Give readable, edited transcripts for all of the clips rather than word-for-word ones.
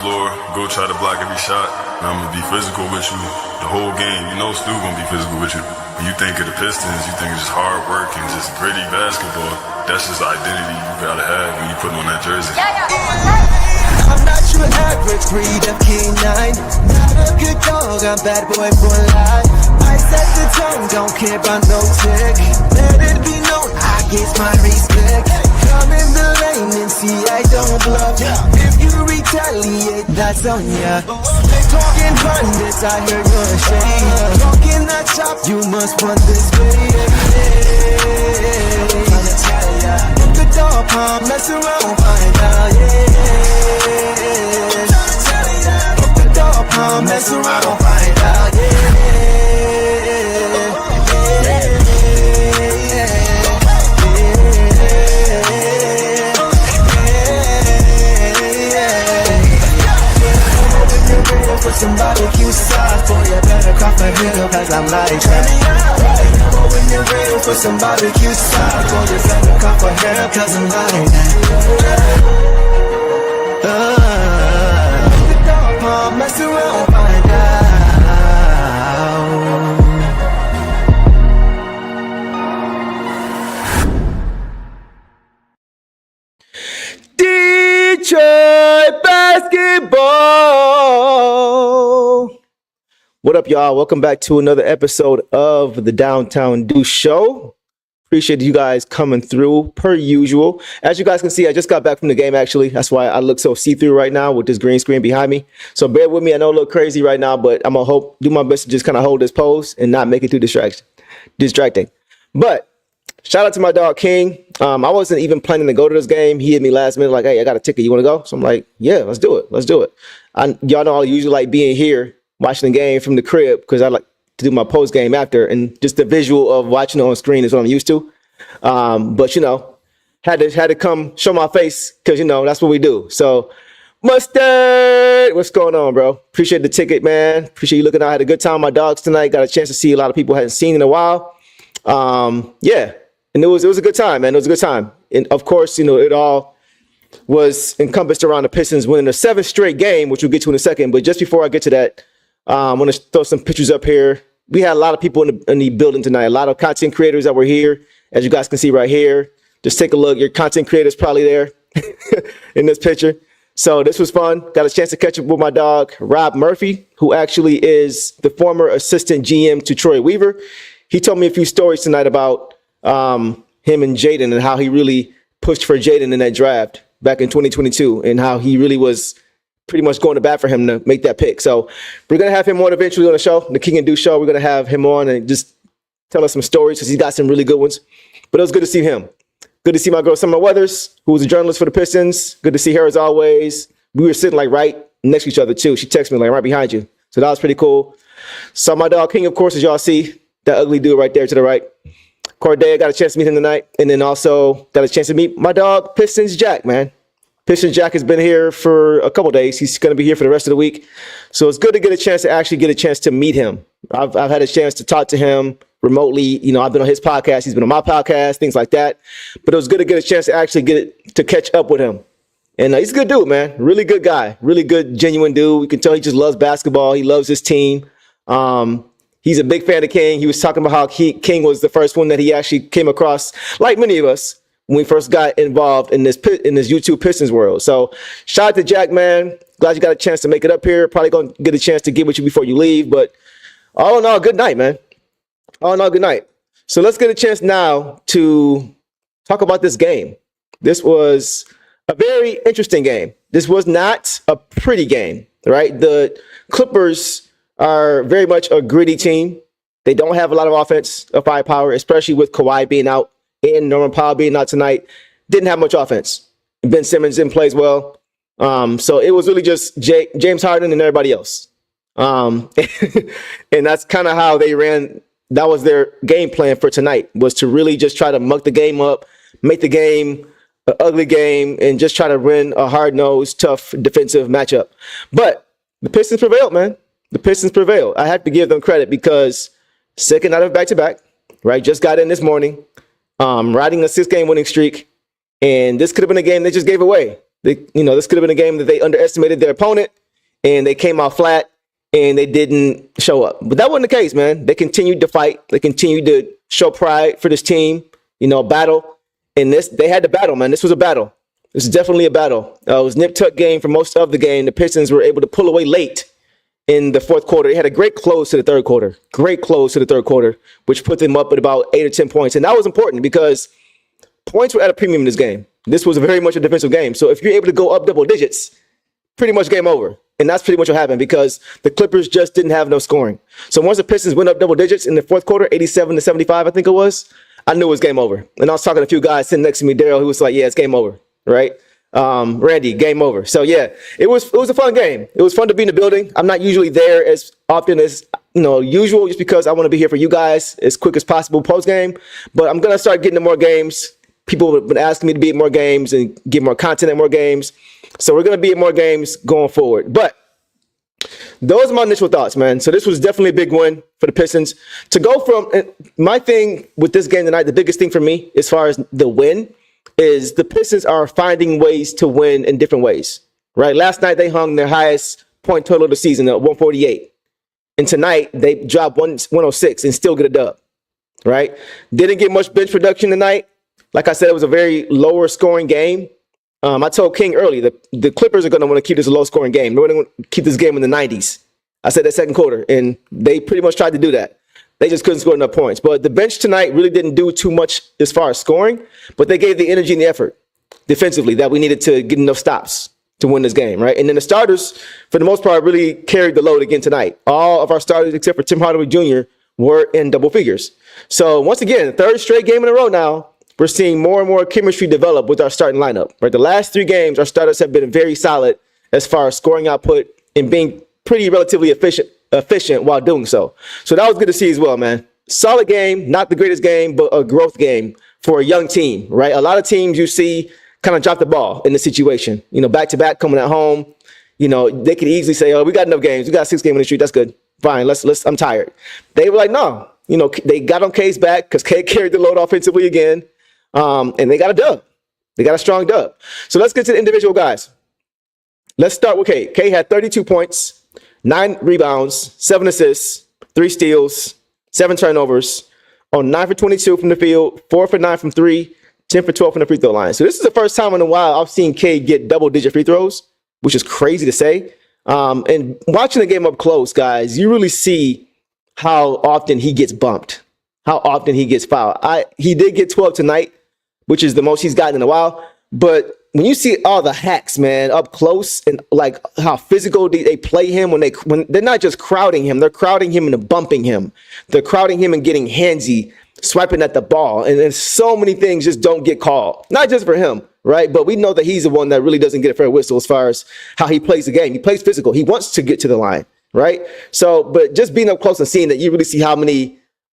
Floor, go try to block every shot. And I'm gonna be physical with you the whole game. You know Stu gonna be physical with you. When you think of the Pistons, you think it's just hard work and just gritty basketball. That's just the identity you gotta have when you put on that jersey. I'm not your average breed of King 9. Not a good dog, I'm bad boy for life. I set the tone, don't care about no tick. Let it be known, I get my respect. Come in the lane and see I don't bluff. If you retaliate, that's on ya. Slick talking pundits, I hear you're ashamed. Talking that shop, you must want this way. Look at dog palm, mess around, find out, Look at dog palm, mess around, find out, For some barbecue sauce, boy, you better crop a hill, cause I'm like that. When you're ready for some barbecue sauce, boy, you better crop a hill, cause I'm like that. The dog palm, mess around, find out. Detroit basketball. What up, y'all? Welcome back to another episode of the Downtown Deuce Show. Appreciate you guys coming through per usual. As you guys can see, I just got back from the game, actually. That's why I look so see-through right now with this green screen behind me. So bear with me. I know I look crazy right now, but I'm going to do my best to just kind of hold this pose and not make it too distracting. But shout out to my dog King. I wasn't even planning to go to this game. He hit me last minute like, hey, I got a ticket. You want to go? So I'm like, yeah, let's do it. Y'all know I usually like being here, watching the game from the crib because I like to do my post game after. And just the visual of watching it on screen is what I'm used to. But, had to come show my face because, that's what we do. So, Mustard, what's going on, bro? Appreciate the ticket, man. Appreciate you looking out. I had a good time with my dogs tonight. Got a chance to see a lot of people I hadn't seen in a while. Yeah. And it was a good time, man. It was a good time. And of course, it all was encompassed around the Pistons winning a 7th straight game, which we'll get to in a second. But just before I get to that, I want to throw some pictures up here. We had a lot of people in the building tonight, a lot of content creators that were here. As you guys can see right here, just take a look. Your content creator's probably there in this picture. So this was fun. Got a chance to catch up with my dog, Rob Murphy, who actually is the former assistant GM to Troy Weaver. He told me a few stories tonight about him and Jaden and how he really pushed for Jaden in that draft back in 2022 and how he really was pretty much going to bat for him to make that pick. So we're going to have him on eventually on the show, the King and Deuce show. We're going to have him on and just tell us some stories because he's got some really good ones. But it was good to see him. Good to see my girl Summer Weathers, who was a journalist for the Pistons. Good to see her as always. We were sitting like right next to each other too. She texted me like right behind you. So that was pretty cool. So my dog King, of course, as y'all see, that ugly dude right there to the right. Corday, got a chance to meet him tonight. And then also got a chance to meet my dog, Pistons Jack, man. Pistons Jack has been here for a couple days. He's going to be here for the rest of the week. So it's good to get a chance to meet him. I've had a chance to talk to him remotely. I've been on his podcast. He's been on my podcast, things like that. But it was good to get a chance to actually to catch up with him. And he's a good dude, man. Really good guy. Really good, genuine dude. You can tell he just loves basketball. He loves his team. He's a big fan of King. He was talking about how King was the first one that he actually came across, like many of us, when we first got involved in this YouTube Pistons world. So shout out to Jack, man. Glad you got a chance to make it up here. Probably going to get a chance to get with you before you leave. But all in all, good night, man. All in all, good night. So let's get a chance now to talk about this game. This was a very interesting game. This was not a pretty game, right? The Clippers are very much a gritty team. They don't have a lot of offense of firepower, especially with Kawhi being out and Norman Powell being out tonight. Didn't have much offense. Ben Simmons didn't play as well. So it was really just James Harden and everybody else. And that's kind of how they ran. That was their game plan for tonight, was to really just try to muck the game up, make the game an ugly game, and just try to win a hard-nosed, tough defensive matchup. But the Pistons prevailed, man. The Pistons prevailed. I have to give them credit because second out of back-to-back, right? Just got in this morning, riding a 6-game winning streak. And this could have been a game they just gave away. This could have been a game that they underestimated their opponent and they came out flat and they didn't show up. But that wasn't the case, man. They continued to fight. They continued to show pride for this team, battle. And they had to battle, man. This was a battle. This is definitely a battle. It was nip-tuck game for most of the game. The Pistons were able to pull away late in the fourth quarter. They had a great close to the third quarter. Which put them up at about 8 or 10 points. And that was important because points were at a premium in this game. This was very much a defensive game. So if you're able to go up double digits, pretty much game over. And that's pretty much what happened because the Clippers just didn't have no scoring. So once the Pistons went up double digits in the fourth quarter, 87-75, I think it was, I knew it was game over. And I was talking to a few guys sitting next to me, Daryl, who was like, yeah, it's game over, right? Randy, game over. So yeah, it was a fun game. It was fun to be in the building. I'm not usually there as often as usual, just because I want to be here for you guys as quick as possible post game. But I'm gonna start getting to more games. People have been asking me to be at more games and get more content at more games. So we're gonna be at more games going forward. But those are my initial thoughts, man. So this was definitely a big win for the Pistons. To go from my thing with this game tonight, the biggest thing for me as far as the win is the Pistons are finding ways to win in different ways, right? Last night, they hung their highest point total of the season at 148. And tonight, they dropped 106 and still get a dub, right? Didn't get much bench production tonight. Like I said, it was a very lower scoring game. I told King early that the Clippers are going to want to keep this a low scoring game. They're going to keep this game in the 90s. I said that second quarter, and they pretty much tried to do that. They just couldn't score enough points. But the bench tonight really didn't do too much as far as scoring, but they gave the energy and the effort defensively that we needed to get enough stops to win this game, right? And then the starters, for the most part, really carried the load again tonight. All of our starters, except for Tim Hardaway Jr., were in double figures. So once again, third straight game in a row now, we're seeing more and more chemistry develop with our starting lineup, right? The last 3 games, our starters have been very solid as far as scoring output and being pretty relatively efficient while doing so. So that was good to see as well, man. Solid game, not the greatest game, but a growth game for a young team, right? A lot of teams you see kind of drop the ball in the situation, back to back coming at home. They could easily say, oh, we got enough games. We got 6 games in the street. That's good. Fine. Let's, I'm tired. They were like, no, they got on K's back because K carried the load offensively again. And they got a dub. They got a strong dub. So let's get to the individual guys. Let's start with K. K had 32 points, 9 rebounds, 7 assists, 3 steals, 7 turnovers, on 9 for 22 from the field, 4 for 9 from 3, 10 for 12 from the free throw line. So this is the first time in a while I've seen K get double-digit free throws, which is crazy to say. And watching the game up close, guys, you really see how often he gets bumped, how often he gets fouled. He did get 12 tonight, which is the most he's gotten in a while. But when you see all the hacks, man, up close and like how physical they play him when they're not just crowding him, they're crowding him and bumping him. They're crowding him and getting handsy, swiping at the ball. And then so many things just don't get called. Not just for him, right? But we know that he's the one that really doesn't get a fair whistle as far as how he plays the game. He plays physical. He wants to get to the line, right? So, but just being up close and seeing that, you really see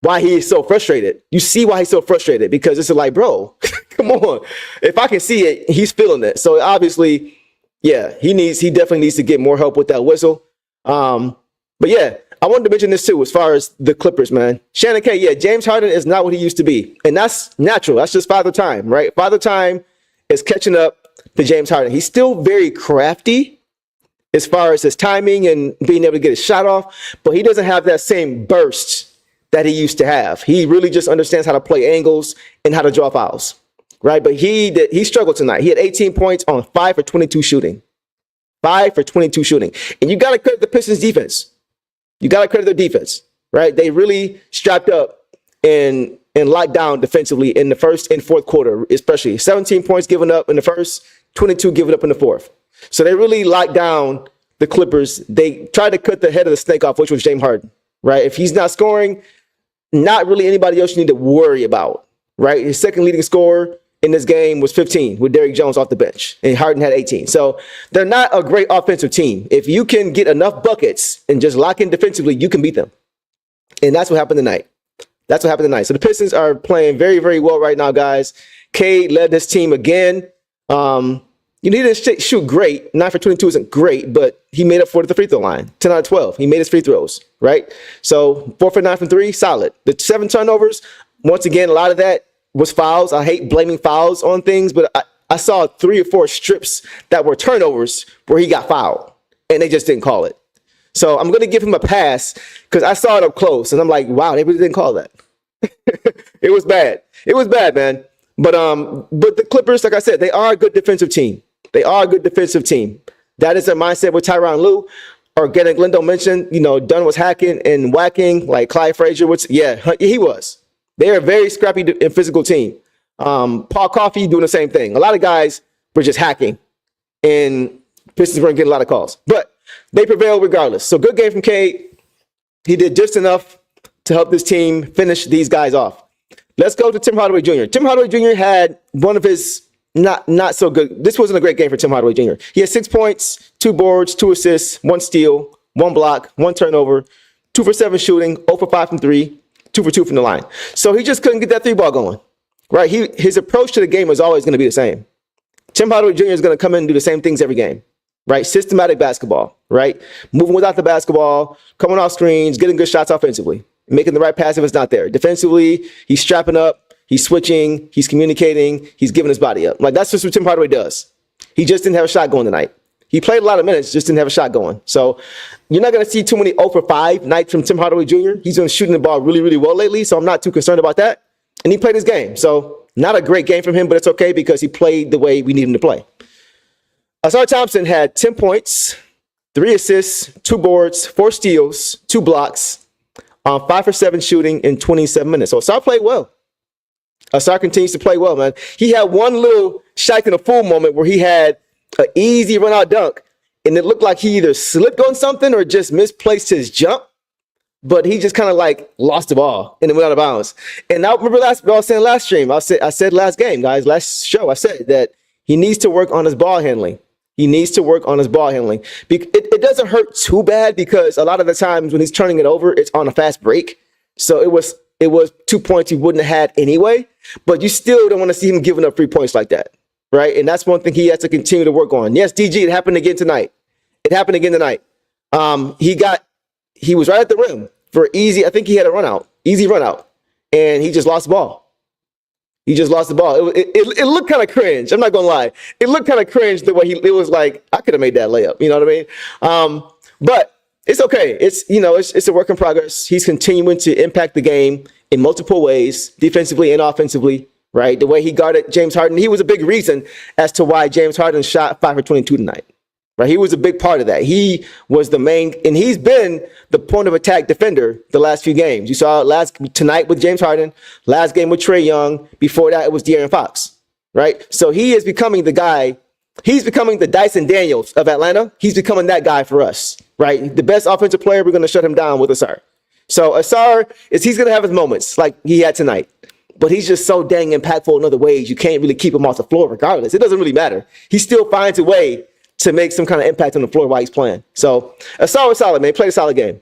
why he is so frustrated. You see why he's so frustrated, because it's like, bro, come on. If I can see it, he's feeling it. So obviously, yeah, he definitely needs to get more help with that whistle. But yeah, I wanted to mention this too, as far as the Clippers, man. Shannon K, yeah, James Harden is not what he used to be. And that's natural. That's just Father Time, right? Father Time is catching up to James Harden. He's still very crafty as far as his timing and being able to get his shot off, but he doesn't have that same burst that he used to have. He really just understands how to play angles and how to draw fouls, right? But he struggled tonight. He had 18 points on 5 for 22 shooting. 5 for 22 shooting. And you got to credit the Pistons defense. You got to credit their defense, right? They really strapped up and locked down defensively in the first and fourth quarter, especially 17 points given up in the first, 22 given up in the fourth. So they really locked down the Clippers. They tried to cut the head of the snake off, which was James Harden, right? If he's not scoring, not really anybody else you need to worry about, right? His second leading scorer in this game was 15 with Derrick Jones off the bench, and Harden had 18. So they're not a great offensive team. If you can get enough buckets and just lock in defensively, you can beat them. And that's what happened tonight. So the Pistons are playing very, very well right now, guys. Cade led this team again. He didn't shoot great. 9 for 22 isn't great, but he made up for it at the free throw line. 10 out of 12. He made his free throws, right? So 4 for 9 from 3, solid. The 7 turnovers, once again, a lot of that was fouls. I hate blaming fouls on things, but I saw 3 or 4 strips that were turnovers where he got fouled, and they just didn't call it. So I'm going to give him a pass because I saw it up close, and I'm like, wow, they really didn't call that. It was bad. It was bad, man. But the Clippers, like I said, they are a good defensive team. They are a good defensive team. That is their mindset with Tyronn Lue. Or getting Lindo mentioned, Dunn was hacking and whacking like Clyde Frazier. He was. They're a very scrappy and physical team. Paul Coffey doing the same thing. A lot of guys were just hacking, and Pistons weren't getting a lot of calls. But they prevailed regardless. So good game from Cade. He did just enough to help this team finish these guys off. Let's go to Tim Hardaway Jr. Tim Hardaway Jr. had one of his not so good. This wasn't a great game for Tim Hardaway Jr. He had 6 points, 2 boards, 2 assists, 1 steal, 1 block, 1 turnover, 2 for 7 shooting, 0 for 5 from 3, 2 for 2 from the line. So he just couldn't get that 3-ball going, right? His approach to the game is always going to be the same. Tim Hardaway Jr. is going to come in and do the same things every game, right? Systematic basketball, right? Moving without the basketball, coming off screens, getting good shots offensively, making the right pass if it's not there. Defensively, he's strapping up. He's switching, he's communicating, he's giving his body up. Like, that's just what Tim Hardaway does. He just didn't have a shot going tonight. He played a lot of minutes, just didn't have a shot going. So you're not going to see too many 0 for 5 nights from Tim Hardaway Jr. He's been shooting the ball really, really well lately, so I'm not too concerned about that. And he played his game. So not a great game from him, but it's okay because he played the way we need him to play. Asar Thompson had 10 points, 3 assists, 2 boards, 4 steals, 2 blocks, 5 for 7 shooting in 27 minutes. So Asar played well. Asar continues to play well, man. He had one little shite in a fool moment where he had an easy run-out dunk, and it looked like he either slipped on something or just misplaced his jump, but he just kind of like lost the ball and it went out of bounds. And I remember I was saying last stream, I said last game, guys, last show, I said that he needs to work on his ball handling. He needs to work on his ball handling. It doesn't hurt too bad because a lot of the times when he's turning it over, it's on a fast break. So it was 2 points he wouldn't have had anyway, but you still don't want to see him giving up 3 points like that, right? And that's one thing he has to continue to work on. Yes, DG, it happened again tonight. He was right at the rim for easy. I think he had a easy run out, and he just lost the ball. It looked kind of cringe. I'm not gonna lie. It looked kind of cringe the way it was like, I could have made that layup. You know what I mean? But it's okay. It's a work in progress. He's continuing to impact the game in multiple ways, defensively and offensively, right? The way he guarded James Harden, he was a big reason as to why James Harden shot 5 for 22 tonight, right? He was a big part of that. He was the main, and he's been the point of attack defender the last few games. You saw tonight with James Harden, last game with Trae Young. Before that, it was De'Aaron Fox, right? So he is becoming the guy. He's becoming the Dyson Daniels of Atlanta. He's becoming that guy for us, right? The best offensive player, we're going to shut him down with Asar. So Asar, he's going to have his moments like he had tonight, but he's just so dang impactful in other ways. You can't really keep him off the floor regardless. It doesn't really matter. He still finds a way to make some kind of impact on the floor while he's playing. So Asar was solid, man. Played a solid game.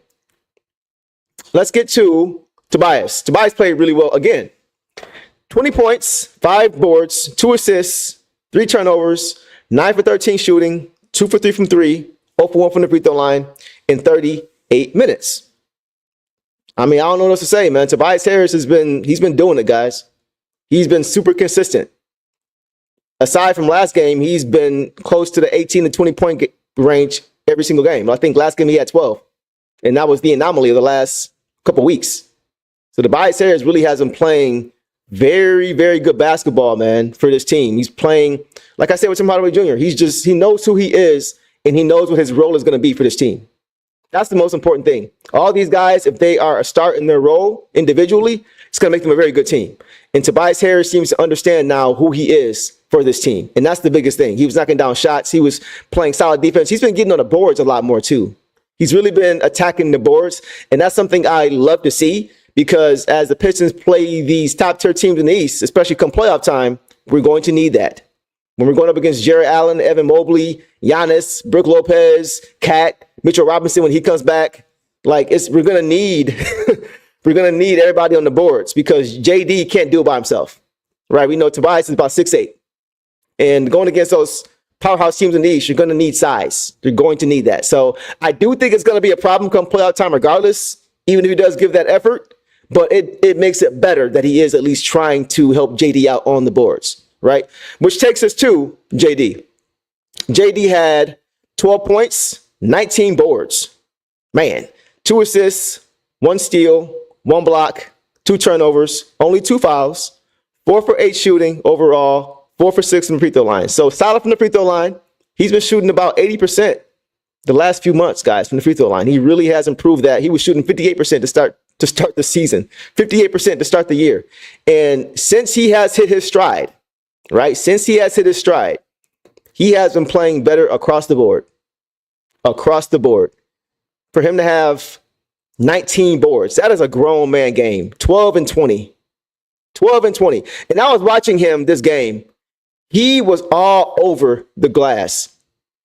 Let's get to Tobias. Tobias played really well again. 20 points, 5 boards, 2 assists, 3 turnovers, 9 for 13 shooting, 2 for 3 from 3, 0 for 1 from the free throw line in 38 minutes. I mean, I don't know what else to say, man. Tobias Harris he's been doing it, guys. He's been super consistent. Aside from last game, he's been close to the 18 to 20 point range every single game. I think last game he had 12, and that was the anomaly of the last couple weeks. So Tobias Harris really has him playing very, very good basketball, man, for this team. He's playing, like I said with Tim Hardaway Jr., he knows who he is, and he knows what his role is going to be for this team. That's the most important thing. All these guys, if they are a start in their role individually, it's going to make them a very good team. And Tobias Harris seems to understand now who he is for this team. And that's the biggest thing. He was knocking down shots. He was playing solid defense. He's been getting on the boards a lot more too. He's really been attacking the boards. And that's something I love to see because as the Pistons play these top tier teams in the East, especially come playoff time, we're going to need that. When we're going up against Jared Allen, Evan Mobley, Giannis, Brook Lopez, Cat, Mitchell Robinson when he comes back, we're gonna need everybody on the boards because JD can't do it by himself, right? We know Tobias is about 6'8", and going against those powerhouse teams in the East, you're gonna need size. You're going to need that. So I do think it's gonna be a problem come playoff time, regardless, even if he does give that effort. But it makes it better that he is at least trying to help JD out on the boards. right? Which takes us to JD. JD had 12 points, 19 boards. Man, 2 assists, 1 steal, 1 block, 2 turnovers, only 2 fouls, 4 for 8 shooting overall, 4 for 6 from the free throw line. So solid from the free throw line. He's been shooting about 80% the last few months, guys, from the free throw line. He really has improved that. He was shooting 58% to start the season, 58% to start the year. And since he has hit his stride, right? Since he has hit his stride, he has been playing better across the board. Across the board. For him to have 19 boards, that is a grown man game. 12 and 20. 12 and 20. And I was watching him this game. He was all over the glass.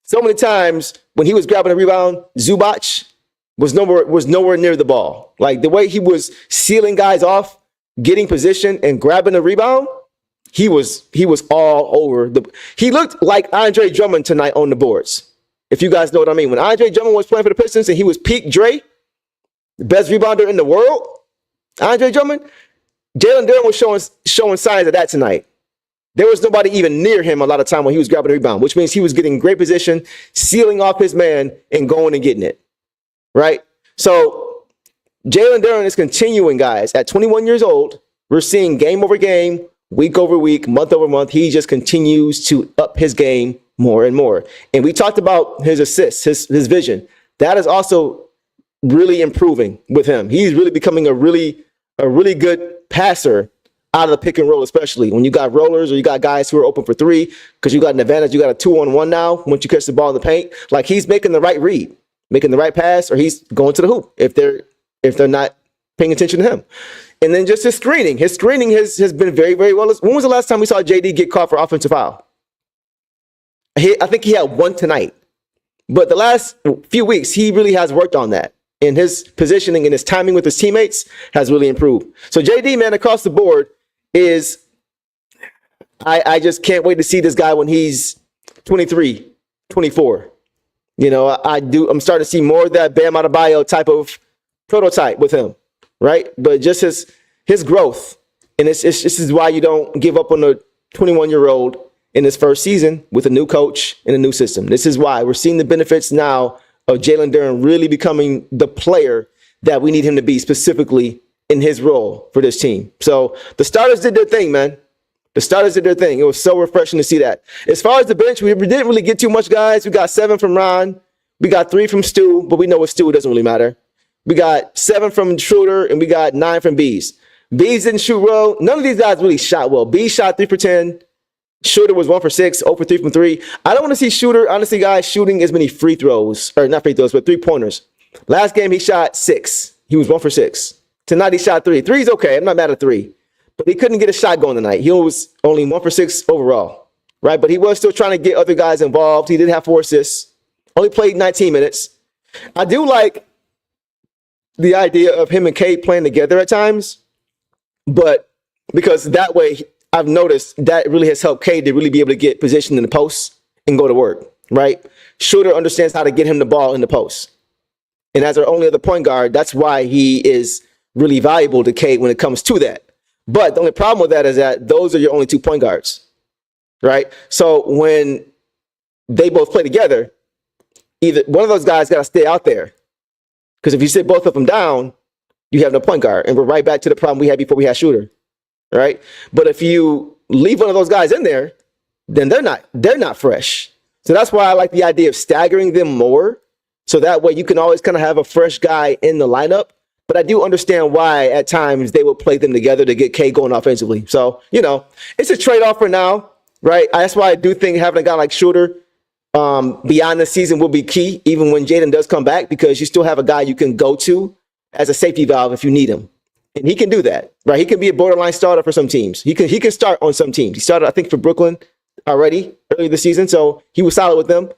So many times when he was grabbing a rebound, Zubac was nowhere near the ball. Like the way he was sealing guys off, getting position and grabbing a rebound, he was all over he looked like Andre Drummond tonight on the boards. If you guys know what I mean. When Andre Drummond was playing for the Pistons and he was peak Dre, the best rebounder in the world, Andre Drummond, Jalen Duren was showing signs of that tonight. There was nobody even near him a lot of time when he was grabbing a rebound, which means he was getting great position, sealing off his man, and going and getting it. Right? So Jalen Duren is continuing, guys. At 21 years old, we're seeing game over game, week over week, month over month. He just continues to up his game more and more. And we talked about his assists, his vision. That is also really improving with him. He's really becoming a really good passer out of the pick and roll, especially when you got rollers or you got guys who are open for 3, because you got an advantage. You got a 2-on-1 now once you catch the ball in the paint. Like he's making the right read, making the right pass, or he's going to the hoop if they're not paying attention to him. And then just his screening. His screening has been very, very well. When was the last time we saw JD get caught for offensive foul? I think he had 1 tonight. But the last few weeks, he really has worked on that. And his positioning and his timing with his teammates has really improved. So JD, man, across the board is, I just can't wait to see this guy when he's 23, 24. You know, I'm starting to see more of that Bam Adebayo type of prototype with him, right? But just his growth. And this is why you don't give up on a 21-year-old in his first season with a new coach and a new system. This is why we're seeing the benefits now of Jalen Duren really becoming the player that we need him to be, specifically in his role for this team. So the starters did their thing, man. The starters did their thing. It was so refreshing to see that. As far as the bench, we didn't really get too much, guys. We got 7 from Ron. We got 3 from Stu, but we know with Stu, it doesn't really matter. We got 7 from Schroeder, and we got 9 from Bees. Bees didn't shoot well. None of these guys really shot well. Bees shot 3 for 10. Shooter was 1 for 6, 0 for 3 from 3. I don't want to see Shooter, honestly, guys, shooting as many free throws, or not free throws, but 3-pointers. Last game, he shot 6. He was 1 for 6. Tonight, he shot 3. 3's okay. I'm not mad at 3. But he couldn't get a shot going tonight. He was only 1 for 6 overall, right? But he was still trying to get other guys involved. He did have 4 assists. Only played 19 minutes. I do like the idea of him and Cade playing together at times, but because that way, I've noticed that really has helped Cade to really be able to get positioned in the post and go to work, right? Shooter understands how to get him the ball in the post. And as our only other point guard, that's why he is really valuable to Cade when it comes to that. But the only problem with that is that those are your only 2 point guards, right? So when they both play together, either one of those guys got to stay out there. Because if you sit both of them down, you have no point guard. And we're right back to the problem we had before we had Shooter. Right? But if you leave one of those guys in there, then they're not fresh. So that's why I like the idea of staggering them more. So that way you can always kind of have a fresh guy in the lineup. But I do understand why at times they will play them together to get K going offensively. So, you know, it's a trade-off for now, right? That's why I do think having a guy like Shooter beyond the season will be key, even when Jaden does come back, because you still have a guy you can go to as a safety valve if you need him. And he can do that, right? He can be a borderline starter for some teams. He can start on some teams. He started, I think, for Brooklyn already earlier this season, so he was solid with them.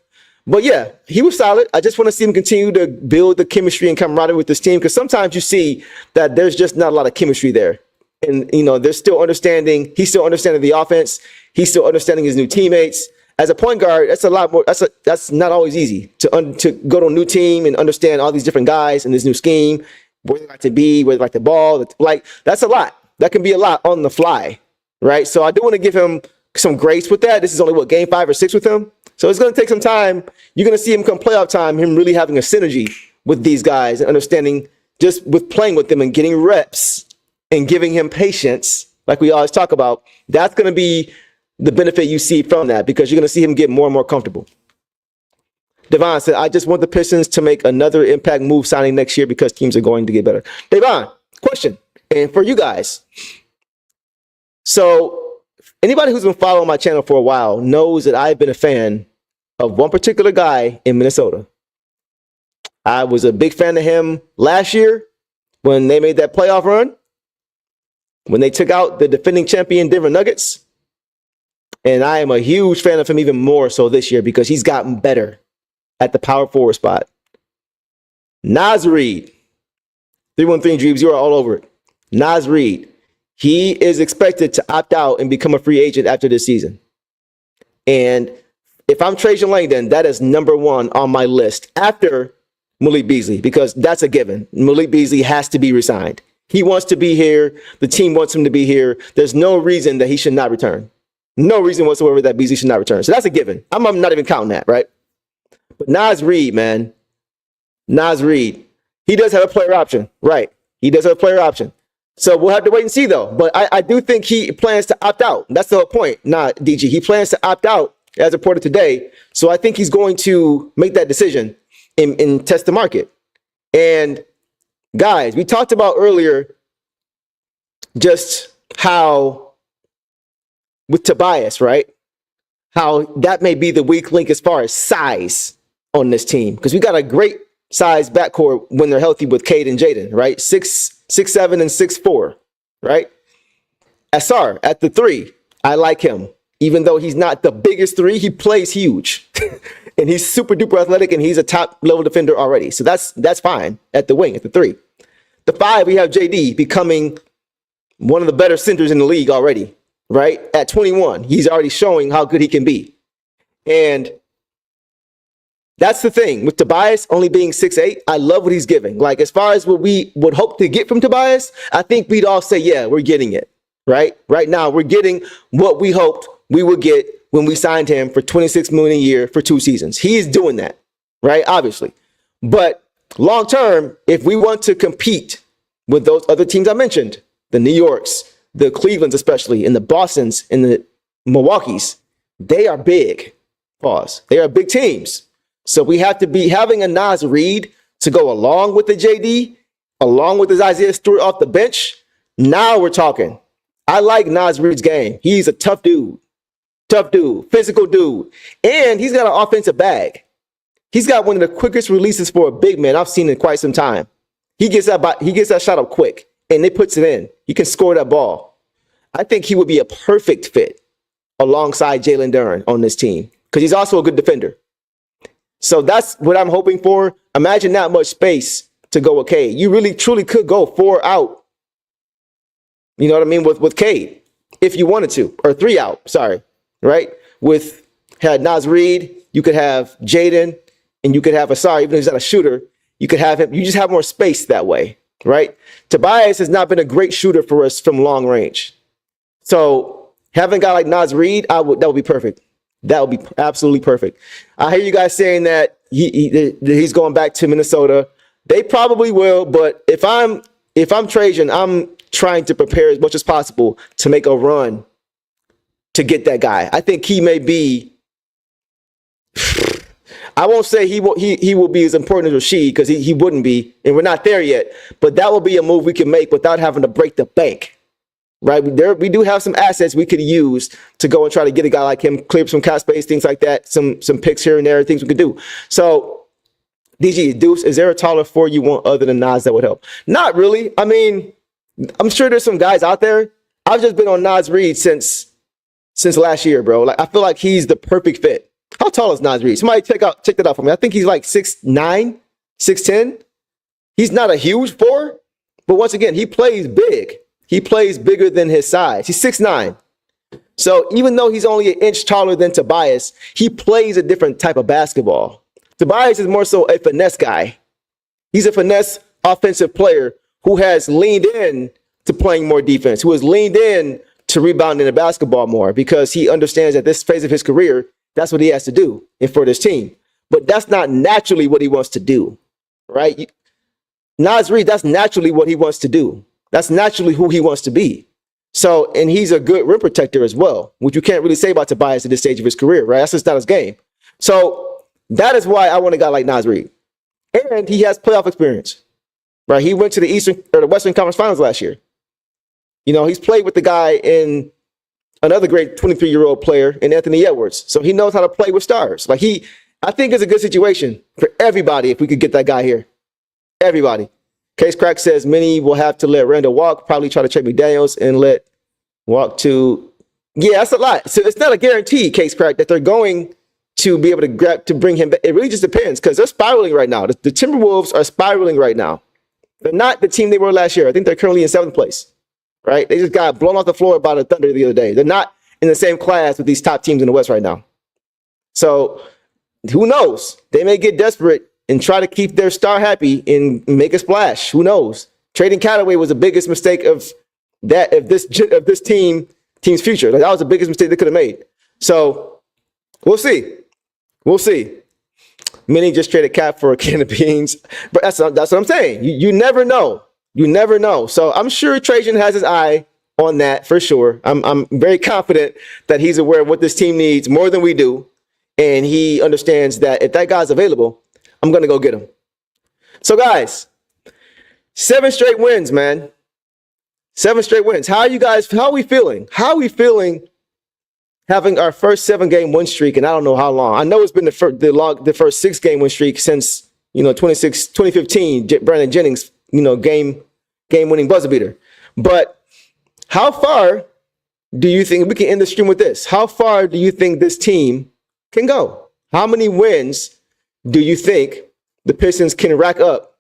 But yeah, he was solid. I just want to see him continue to build the chemistry and camaraderie with this team, because sometimes you see that there's just not a lot of chemistry there. And, you know, he's still understanding the offense. He's still understanding his new teammates. As a point guard, that's a lot more. That's not always easy to go to a new team and understand all these different guys in this new scheme, where they like to be, where they like the ball. Like, that's a lot. That can be a lot on the fly, right? So I do want to give him some grace with that. This is only game 5 or 6 with him. So it's going to take some time. You're going to see him come playoff time, him really having a synergy with these guys and understanding just with playing with them and getting reps and giving him patience, like we always talk about. That's going to be the benefit you see from that, because you're going to see him get more and more comfortable. Devon said, I just want the Pistons to make another impact move signing next year because teams are going to get better. Devon, question, and for you guys. So anybody who's been following my channel for a while knows that I've been a fan of one particular guy in Minnesota. I was a big fan of him last year when they made that playoff run, when they took out the defending champion Denver Nuggets. And I am a huge fan of him even more so this year because he's gotten better at the power forward spot. Naz Reid, 313 Dreams, you are all over it. Naz Reid, he is expected to opt out and become a free agent after this season. And if I'm Trajan Langdon, that is number one on my list after Malik Beasley, because that's a given. Malik Beasley has to be resigned. He wants to be here. The team wants him to be here. There's no reason that he should not return. No reason whatsoever that Beasley should not return. So that's a given. I'm not even counting that, right? But Naz Reid, man. Naz Reid. He does have a player option, right? He does have a player option. So we'll have to wait and see, though. But I do think he plans to opt out. That's the whole point. DG. He plans to opt out, as reported today. So I think he's going to make that decision and test the market. And guys, we talked about earlier just how with Tobias, right? How that may be the weak link as far as size on this team. Because we got a great size backcourt when they're healthy with Cade and Jaden, right? 6'7" and 6'4", right? SR at the 3, I like him. Even though he's not the biggest 3, he plays huge. And he's super duper athletic, and he's a top level defender already. So that's fine at the wing, at the 3. The 5, we have JD becoming one of the better centers in the league already, right? At 21, he's already showing how good he can be. And that's the thing. With Tobias only being 6'8", I love what he's giving. Like, as far as what we would hope to get from Tobias, I think we'd all say, yeah, we're getting it, right? Right now, we're getting what we hoped we would get when we signed him for $26 million a year for 2 seasons. He is doing that, right? Obviously. But long term, if we want to compete with those other teams I mentioned, the New Yorks, the Clevelands especially, and the Bostons and the Milwaukees, they are big. Pause. They are big teams. So we have to be having a Naz Reid to go along with the JD, along with his Isaiah Stewart off the bench. Now we're talking. I like Naz Reid's game. He's a tough dude, physical dude, and he's got an offensive bag. He's got one of the quickest releases for a big man I've seen in quite some time. He gets that shot up quick, and it puts it in. He can score that ball. I think he would be a perfect fit alongside Jalen Duren on this team because he's also a good defender. So that's what I'm hoping for. Imagine that much space to go with Cade. You really, truly could go 4 out. You know what I mean? With Cade, if you wanted to, or 3 out, sorry, right? Had Naz Reid, you could have Jaden, and you could have Asar, even if he's not a shooter, you could have him. You just have more space that way, right? Tobias has not been a great shooter for us from long range. So having a guy like Naz Reid, that would be perfect. That would be absolutely perfect. I hear you guys saying that he's going back to Minnesota. They probably will, but if I'm Trajan, I'm trying to prepare as much as possible to make a run to get that guy. I think he may be. I won't say he will be as important as Rasheed because he wouldn't be, and we're not there yet. But that will be a move we can make without having to break the bank. Right, we do have some assets we could use to go and try to get a guy like him, clear up some cap space, things like that, some picks here and there, things we could do. So, DG, Deuce, is there a taller 4 you want other than Naz that would help? Not really. I mean, I'm sure there's some guys out there. I've just been on Naz Reid since last year, bro. Like, I feel like he's the perfect fit. How tall is Naz Reid? Somebody check that out for me. I think he's like 6'9", 6'10". He's not a huge 4, but once again, he plays big. He plays bigger than his size. He's 6'9". So even though he's only an inch taller than Tobias, he plays a different type of basketball. Tobias is more so a finesse guy. He's a finesse offensive player who has leaned in to playing more defense, who has leaned in to rebound in the basketball more because he understands at this phase of his career, that's what he has to do and for this team. But that's not naturally what he wants to do, right? Naz Reid, that's naturally what he wants to do. That's naturally who he wants to be. So, and he's a good rim protector as well, which you can't really say about Tobias at this stage of his career, right? That's just not his game. So that is why I want a guy like Naz Reid. And he has playoff experience, right? He went to the Eastern or the Western Conference Finals last year. You know, he's played with the guy in another great 23-year-old player in Anthony Edwards. So he knows how to play with stars. I think it's a good situation for everybody if we could get that guy here. Everybody. Case Crack says many will have to let Randall walk, probably try to trade McDaniels and let walk to. Yeah, that's a lot. So it's not a guarantee, Case Crack, that they're going to be able to grab to bring him back. It really just depends because they're spiraling right now. The Timberwolves are spiraling right now. They're not the team they were last year. I think they're currently in 7th place, right? They just got blown off the floor by the Thunder the other day. They're not in the same class with these top teams in the West right now. So who knows? They may get desperate and try to keep their star happy and make a splash. Who knows? Trading Callaway was the biggest mistake of this team's future. Like, that was the biggest mistake they could have made. So we'll see. We'll see. Many just traded Cap for a can of beans, but that's what I'm saying. You never know. You never know. So I'm sure Trajan has his eye on that for sure. I'm very confident that he's aware of what this team needs more than we do, and he understands that if that guy's available, I'm going to go get him. So, guys, 7 straight wins, man. 7 straight wins. How are we feeling? How are we feeling having our first 7-game win streak? And I don't know how long. I know it's been the first 6-game win streak since, 2015, Brandon Jennings, game-winning buzzer beater. But how far do you think, we can end the stream with this, how far do you think this team can go? How many wins do you think the Pistons can rack up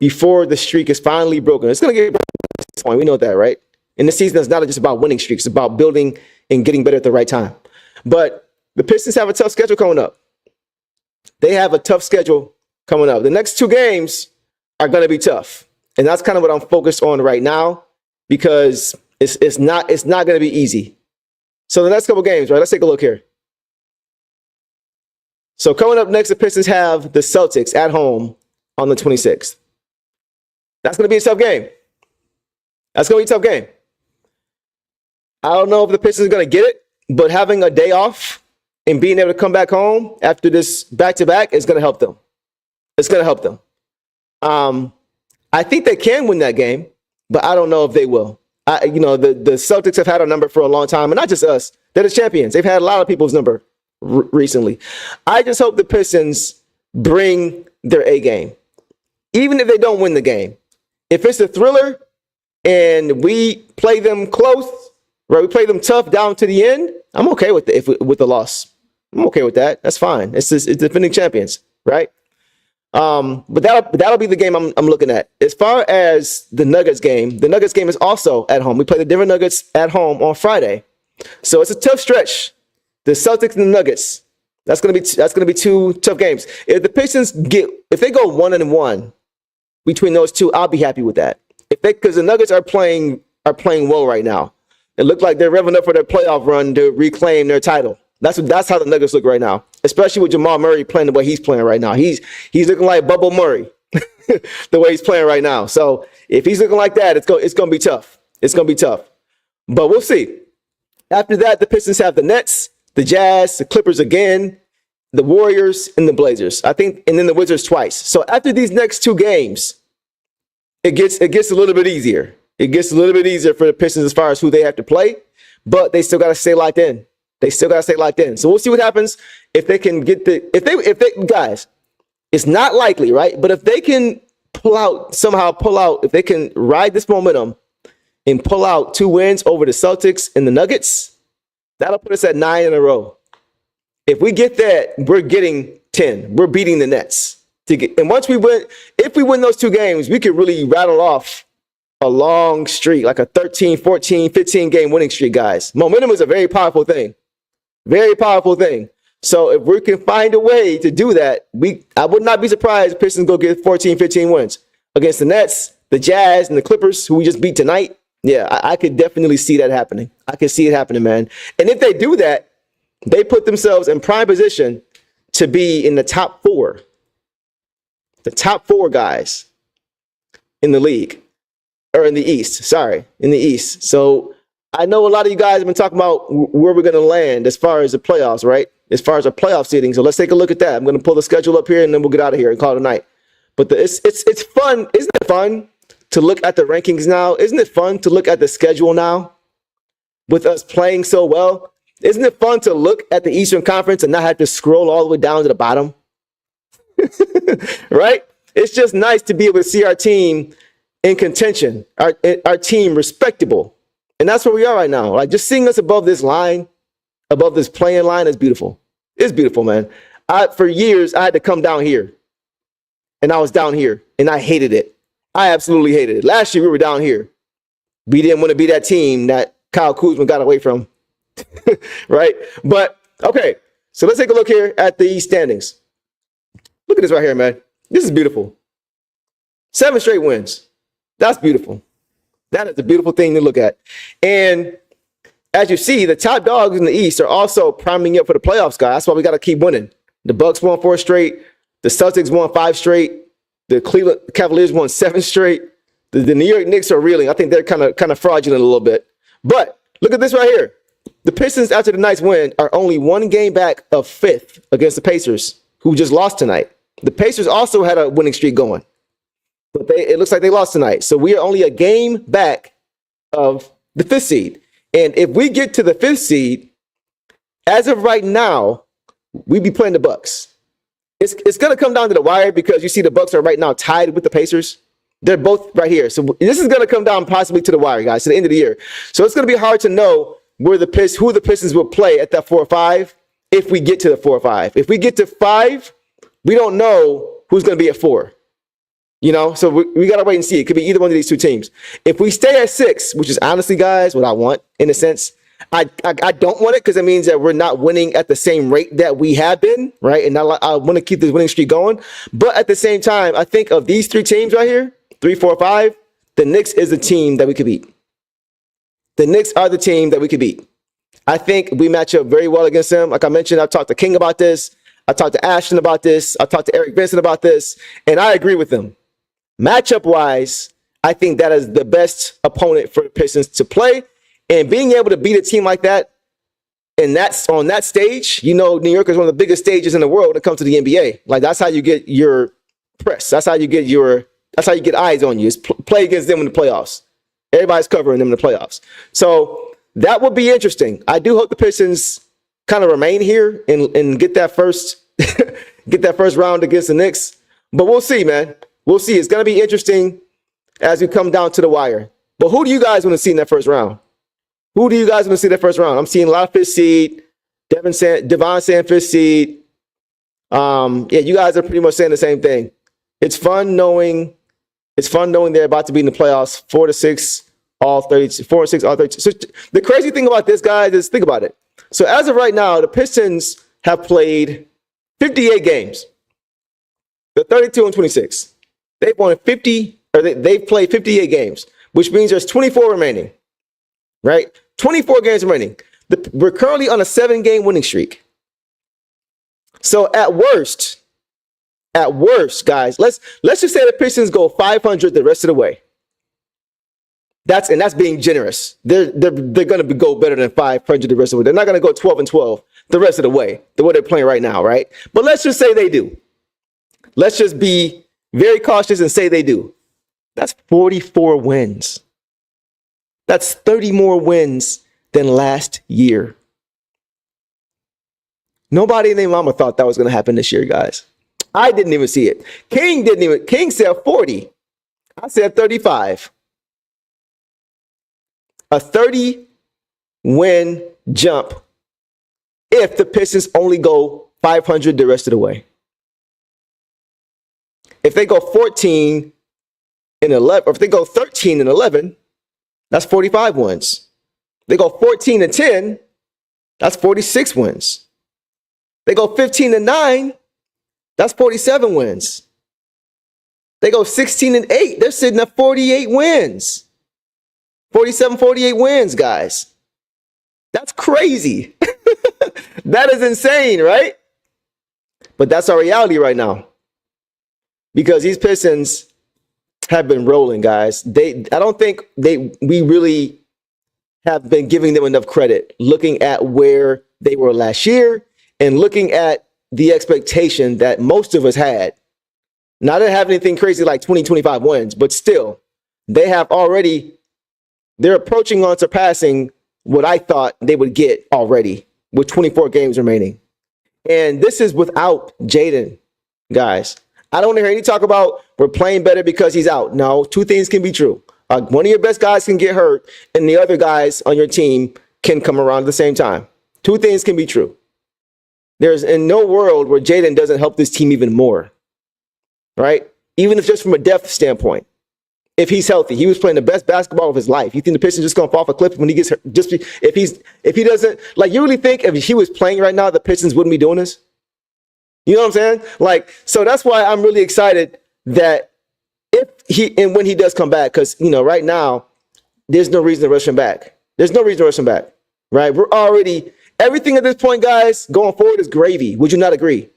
before the streak is finally broken? It's going to get broken at this point. We know that, right? And the season is not just about winning streaks. It's about building and getting better at the right time. But the Pistons have a tough schedule coming up. They have a tough schedule coming up. The next 2 games are going to be tough. And that's kind of what I'm focused on right now because it's not going to be easy. So the next couple games, right? Let's take a look here. So coming up next, the Pistons have the Celtics at home on the 26th. That's going to be a tough game. That's going to be a tough game. I don't know if the Pistons are going to get it, but having a day off and being able to come back home after this back-to-back is going to help them. It's going to help them. I think they can win that game, but I don't know if they will. The Celtics have had our number for a long time, and not just us. They're the champions. They've had a lot of people's number recently. I just hope the Pistons bring their A game, even if they don't win the game. If it's a thriller and we play them close, right? We play them tough down to the end. I'm okay with with the loss. I'm okay with that. That's fine. It's defending champions, right? But that'll be the game I'm looking at. As far as the Nuggets game is also at home. We play the Denver Nuggets at home on Friday, so it's a tough stretch. The Celtics and the Nuggets. That's gonna be 2 tough games. If the Pistons if they go 1-1 between those 2, I'll be happy with that. Because the Nuggets are playing well right now. It looked like they're revving up for their playoff run to reclaim their title. That's how the Nuggets look right now, especially with Jamal Murray playing the way he's playing right now. He's looking like Bubble Murray the way he's playing right now. So if he's looking like that, it's gonna be tough. It's gonna be tough, but we'll see. After that, the Pistons have the Nets, the Jazz, the Clippers again, the Warriors, and the Blazers. I think, and then the Wizards twice. So after these next 2 games, it gets a little bit easier. It gets a little bit easier for the Pistons as far as who they have to play, but they still got to stay locked in. So we'll see what happens if they can get if they guys, it's not likely, right? But if they can if they can ride this momentum and pull out 2 wins over the Celtics and the Nuggets, that'll put us at 9 in a row. If we get that, we're getting 10. We're beating the Nets. And once if we win those 2 games, we could really rattle off a long streak, like a 13, 14, 15 game winning streak, guys. Momentum is a very powerful thing. Very powerful thing. So if we can find a way to do that, I would not be surprised if Pistons go get 14, 15 wins against the Nets, the Jazz, and the Clippers, who we just beat tonight. Yeah, I could definitely see that happening. I could see it happening, man. And if they do that, they put themselves in prime position to be in the top four guys in the league, or in the East. Sorry, in the East. So I know a lot of you guys have been talking about where we're going to land as far as the playoffs, right? As far as our playoff seating. So let's take a look at that. I'm going to pull the schedule up here, and then we'll get out of here and call it a night. But it's fun. Isn't it fun to look at the rankings now? Isn't it fun to look at the schedule now with us playing so well? Isn't it fun to look at the Eastern Conference and not have to scroll all the way down to the bottom? Right? It's just nice to be able to see our team in contention, our team respectable. And that's where we are right now. Like, just seeing us above this line, above this playing line, is beautiful. It's beautiful, man. For years, I had to come down here. And I was down here, and I hated it. I absolutely hated it. Last year, we were down here. We didn't want to be that team that Kyle Kuzma got away from. Right? But, okay. So let's take a look here at the standings. Look at this right here, man. This is beautiful. 7 straight wins. That's beautiful. That is a beautiful thing to look at. And as you see, the top dogs in the East are also priming up for the playoffs, guys. That's why we got to keep winning. The Bucks won 4 straight. The Celtics won 5 straight. The Cleveland Cavaliers won 7 straight. The New York Knicks are reeling. I think they're kind of fraudulent a little bit. But look at this right here. The Pistons, after the night's win, are only 1 game back of 5th against the Pacers, who just lost tonight. The Pacers also had a winning streak going, but it looks like they lost tonight. So we are only a game back of the 5th seed. And if we get to the 5th seed, as of right now, we'd be playing the Bucks. It's going to come down to the wire, because you see the Bucks are right now tied with the Pacers. They're both right here. So this is going to come down possibly to the wire, guys, to the end of the year. So it's going to be hard to know who the Pistons will play at that 4 or 5 if we get to the 4 or 5. If we get to 5, we don't know who's going to be at 4. You know, so we got to wait and see. It could be either one of these 2 teams. If we stay at 6, which is honestly, guys, what I want, in a sense, I don't want it, because it means that we're not winning at the same rate that we have been, right? And I want to keep this winning streak going. But at the same time, I think of these 3 teams right here, 3, 4, 5, the Knicks is the team that we could beat. The Knicks are the team that we could beat. I think we match up very well against them. Like I mentioned, I talked to King about this. I talked to Ashton about this. I talked to Eric Vincent about this. And I agree with them. Matchup-wise, I think that is the best opponent for the Pistons to play. And being able to beat a team like that, and that's on that stage, you know, New York is one of the biggest stages in the world when it comes to the NBA. Like, that's how you get your press. That's how you get eyes on you. Is play against them in the playoffs. Everybody's covering them in the playoffs. So that would be interesting. I do hope the Pistons kind of remain here and get that first round against the Knicks. But we'll see, man. We'll see. It's going to be interesting as we come down to the wire. But who do you guys want to see in that first round? Who do you guys want to see in that first round? I'm seeing a lot of 5th seed. Devon saying 5th seed. Yeah, you guys are pretty much saying the same thing. It's fun knowing they're about to be in the playoffs. 4 to 6, all 30. 4 and 6, all 30. So the crazy thing about this, guys, is think about it. So as of right now, the Pistons have played 58 games. They're 32 and 26. They've played 58 games, which means there's 24 remaining. Right? 24 games remaining. We're currently on a 7-game winning streak. So at worst, guys, let's just say the Pistons go 500 the rest of the way. That's being generous. They're going to go better than 500 the rest of the way. They're not going to go 12 and 12 the rest of the way they're playing right now, right? But let's just say they do. Let's just be very cautious and say they do. That's 44 wins. That's 30 more wins than last year. Nobody in their mama thought that was going to happen this year, guys. I didn't even see it. King said 40. I said 35. A 30-win jump if the Pistons only go 500 the rest of the way. If they go 14 and 11, or if they go 13 and 11, that's 45 wins. They go 14 and 10, that's 46 wins. They go 15 and 9, that's 47 wins. They go 16 and 8, they're sitting at 48 wins. 47, 48 wins, guys. That's crazy. That is insane, right? But that's our reality right now. Because these Pistons have been rolling, guys. I don't think we really have been giving them enough credit looking at where they were last year and looking at the expectation that most of us had. Not to have anything crazy like 20, 25 wins, but still, they're approaching on surpassing what I thought they would get already with 24 games remaining. And this is without Jaden, guys. I don't hear any talk about we're playing better because he's out. No, two things can be true. One of your best guys can get hurt, and the other guys on your team can come around at the same time. Two things can be true. There's in no world where Jaden doesn't help this team even more, right? Even if just from a depth standpoint. If he's healthy, he was playing the best basketball of his life. You think the Pistons just gonna fall off a cliff when he gets hurt? If he doesn't, like, you really think if he was playing right now, the Pistons wouldn't be doing this? You know what I'm saying? Like, so that's why I'm really excited that when he does come back, because, you know, right now, there's no reason to rush him back. There's no reason to rush him back, right? We're already, everything at this point, guys, going forward is gravy. Would you not agree?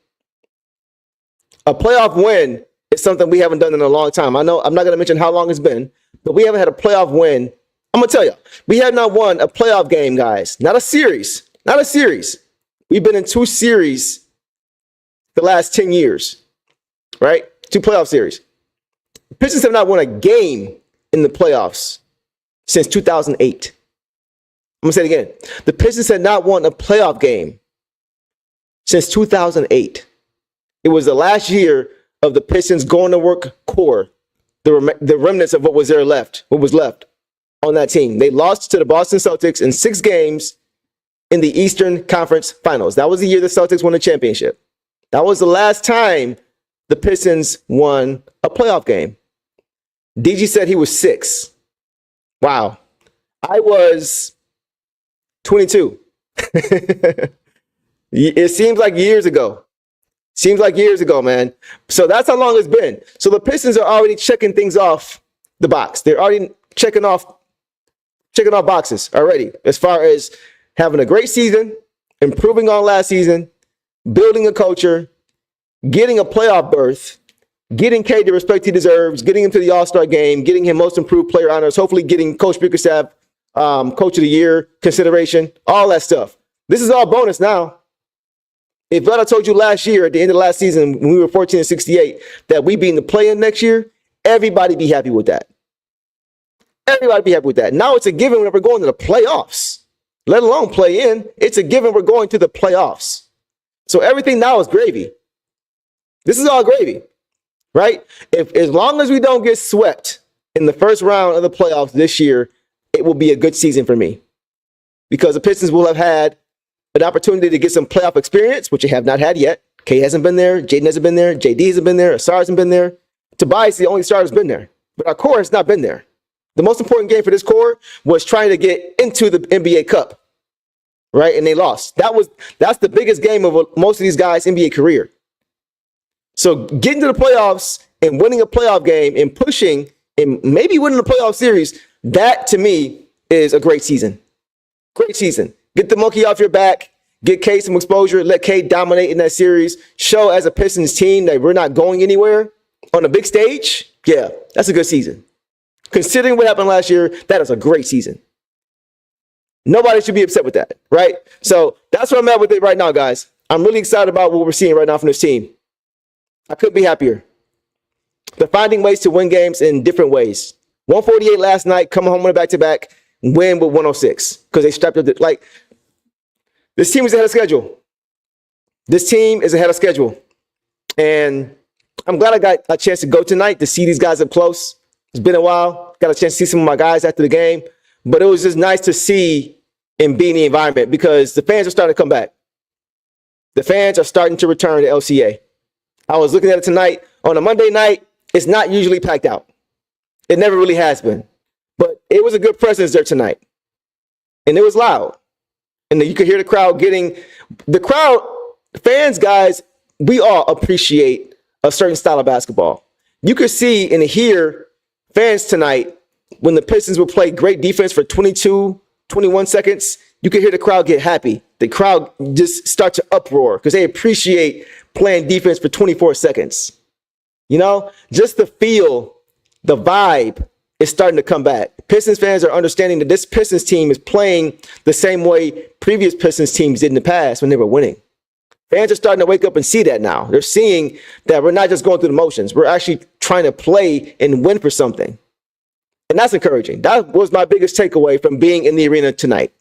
A playoff win is something we haven't done in a long time. I know I'm not going to mention how long it's been, but we haven't had a playoff win. I'm going to tell you, we have not won a playoff game, guys. Not a series. Not a series. We've been in 2 series the last 10 years, right? 2 playoff series. The Pistons have not won a game in the playoffs since 2008. I'm going to say it again. The Pistons have not won a playoff game since 2008. It was the last year of the Pistons going to work core, the remnants of what was left on that team. They lost to the Boston Celtics in 6 games in the Eastern Conference Finals. That was the year the Celtics won the championship. That was the last time the Pistons won a playoff game. DG said he was 6. Wow. I was 22. It seems like years ago. Seems like years ago, man. So that's how long it's been. So the Pistons are already checking things off the box. They're already checking off boxes already as far as having a great season, improving on last season, building a culture, getting a playoff berth, getting Cade the respect he deserves, getting him to the All-Star game, getting him most improved player honors, hopefully getting Coach Bickerstaff Coach of the Year consideration, all that stuff. This is all bonus now. If I told you last year at the end of last season when we were 14-68 that we be in the play-in next year, everybody be happy with that. Everybody be happy with that. Now it's a given when we're going to the playoffs, let alone play in. It's a given we're going to the playoffs. So everything now is gravy. This is all gravy, right? As long as we don't get swept in the first round of the playoffs this year, it will be a good season for me because the Pistons will have had an opportunity to get some playoff experience, which they have not had yet. K hasn't been there. Jaden hasn't been there. JD hasn't been there. Asar hasn't been there. Tobias, the only starter, has been there. But our core has not been there. The most important game for this core was trying to get into the NBA Cup, right? And they lost. That's the biggest game of most of these guys' NBA career. So getting to the playoffs and winning a playoff game and pushing and maybe winning a playoff series, that to me is a great season. Great season. Get the monkey off your back. Get Cade some exposure. Let Cade dominate in that series. Show as a Pistons team that we're not going anywhere on a big stage. Yeah, that's a good season. Considering what happened last year, that is a great season. Nobody should be upset with that, right? So that's where I'm at with it right now, guys. I'm really excited about what we're seeing right now from this team. I couldn't be happier. They're finding ways to win games in different ways. 148 last night, coming home with a back-to-back, win with 106 because they strapped up. This team is ahead of schedule. This team is ahead of schedule. And I'm glad I got a chance to go tonight to see these guys up close. It's been a while. Got a chance to see some of my guys after the game. But it was just nice to see and be in the environment because the fans are starting to come back. The fans are starting to return to LCA. I was looking at it tonight. On a Monday night, it's not usually packed out. It never really has been. But it was a good presence there tonight. And it was loud. And then you could hear the crowd fans, guys, we all appreciate a certain style of basketball. You could see and hear fans tonight when the Pistons would play great defense for 22, 21 seconds, you could hear the crowd get happy. The crowd just start to uproar because they appreciate playing defense for 24 seconds. You know, just the feel, the vibe is starting to come back. Pistons fans are understanding that this Pistons team is playing the same way previous Pistons teams did in the past when they were winning. Fans are starting to wake up and see that now. They're seeing that we're not just going through the motions. We're actually trying to play and win for something. And that's encouraging. That was my biggest takeaway from being in the arena tonight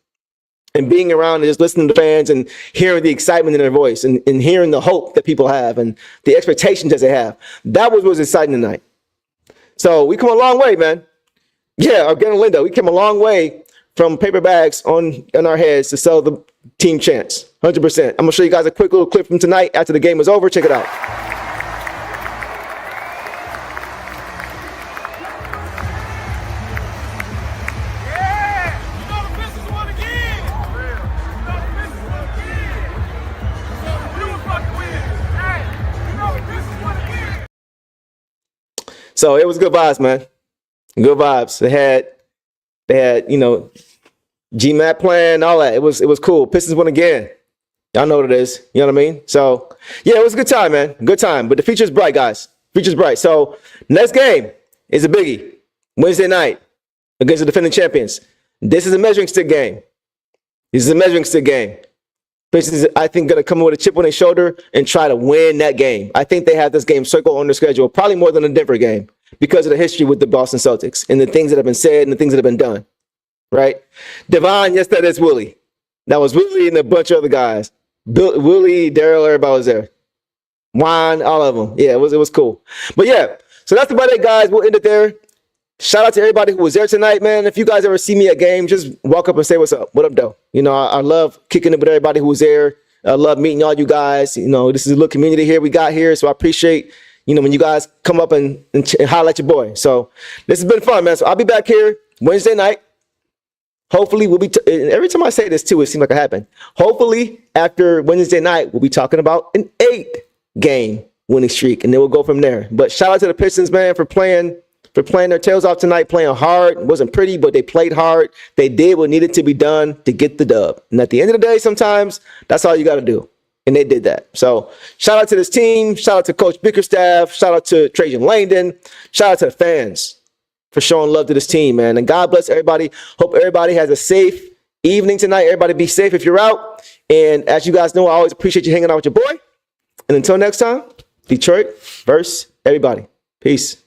and being around and just listening to fans and hearing the excitement in their voice and hearing the hope that people have and the expectations that they have. That was what was exciting tonight. So we come a long way, man. Yeah, again, Linda, we came a long way from paper bags on our heads to sell the team chance. 100%. I'm going to show you guys a quick little clip from tonight after the game was over. Check it out. So it was good vibes, man. Good vibes. They had, you know, GMAT playing, all that. It was cool. Pistons won again. Y'all know what it is. You know what I mean? So yeah, it was a good time, man. Good time. But the future's bright, guys. Future's bright. So next game is a biggie. Wednesday night against the defending champions. This is a measuring stick game. This is a measuring stick game. Pistons, I think, going to come in with a chip on their shoulder and try to win that game. I think they have this game circled on their schedule, probably more than the Denver game because of the history with the Boston Celtics and the things that have been said and the things that have been done, right? Devon, yes, that is Willie. That was Willie and a bunch of other guys. Willie, Daryl, everybody was there. Juan, all of them. Yeah, it was cool. But yeah, so that's about it, guys. We'll end it there. Shout out to everybody who was there tonight, man. If you guys ever see me at game, just walk up and say what's up. What up, though? You know, I love kicking it with everybody who was there. I love meeting all you guys. You know, this is a little community here we got here, so I appreciate, you know, when you guys come up and highlight your boy. So this has been fun, man. So I'll be back here Wednesday night. Hopefully we'll be, every time I say this too, it seems like it happened. Hopefully after Wednesday night, we'll be talking about an 8-game winning streak, and then we'll go from there. But shout out to the Pistons, man, for playing their tails off tonight, playing hard. It wasn't pretty, but they played hard. They did what needed to be done to get the dub. And at the end of the day, sometimes that's all you got to do. And they did that. So shout out to this team. Shout out to Coach Bickerstaff. Shout out to Trajan Langdon. Shout out to the fans for showing love to this team, man. And God bless everybody. Hope everybody has a safe evening tonight. Everybody be safe if you're out. And as you guys know, I always appreciate you hanging out with your boy. And until next time, Detroit versus everybody. Peace.